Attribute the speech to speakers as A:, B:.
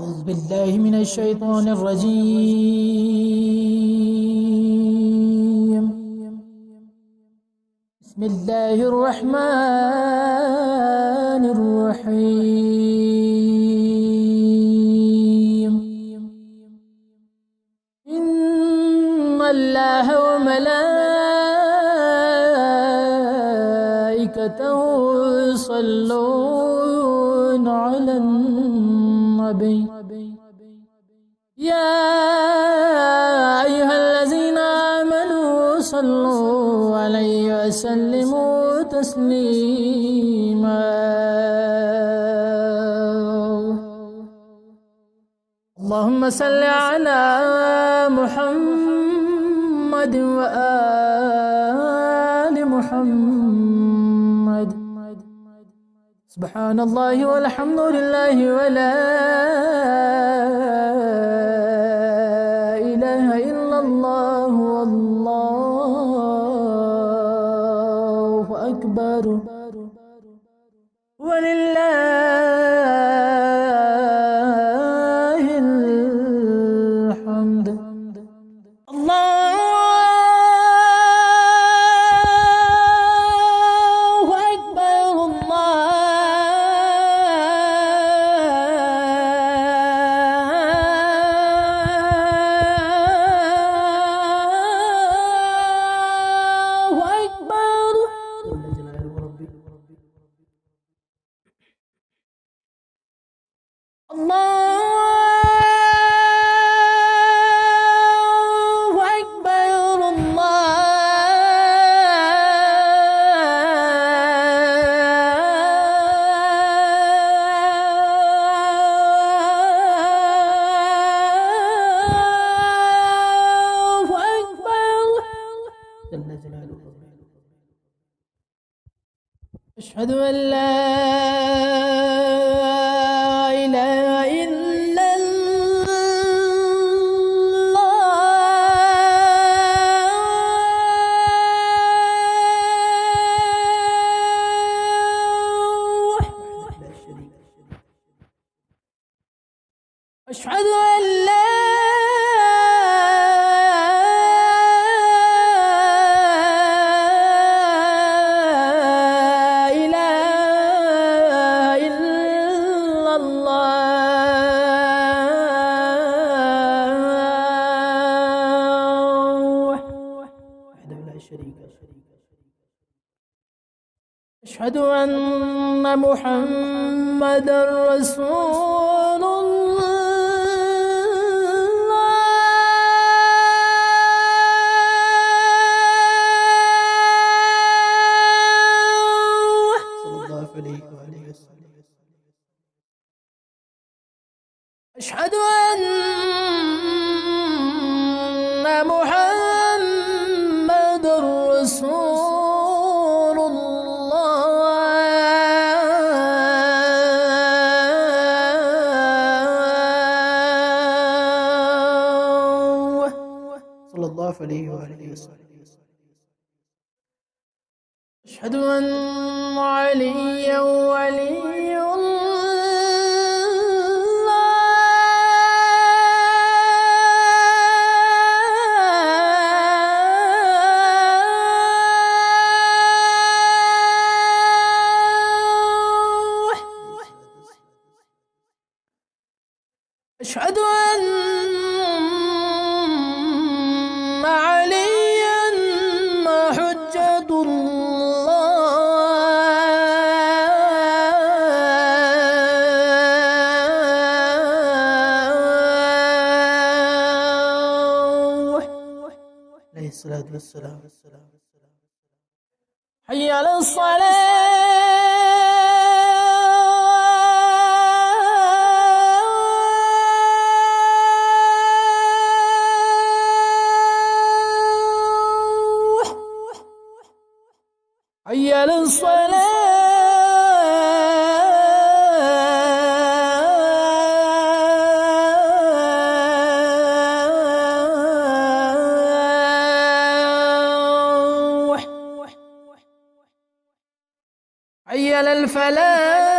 A: أعوذ بالله من الشيطان الرجيم. بسم الله الرحمن الرحيم. إن الله وملائكته يصلون على النبي يا أيها الذين آمنوا صلوا عليه وسلموا تسليما. اللهم صل على محمد وآل محمد. سبحان الله والحمد لله ولا إله إلا الله والله أكبر ولله الحمد. الله أكبر. الله أكبر. الله أكبر. الله أكبر. جل جلاله. أشهد أن لا إله إلا الله. أشهد أن لا إله إلا الله وحده لا شريك له. أشهد أن محمدا رسول الله صلى الله عليه وآله وسلم. أشهد أن محمدا رسول الله صلى الله عليه وآله وسلم. أشهد أن عليا ولي الله. أشهد أن عليا حجة الله عليه الصلاة والسلام. حي على الصلاة. حي على الصلاة. حي على الفلاح.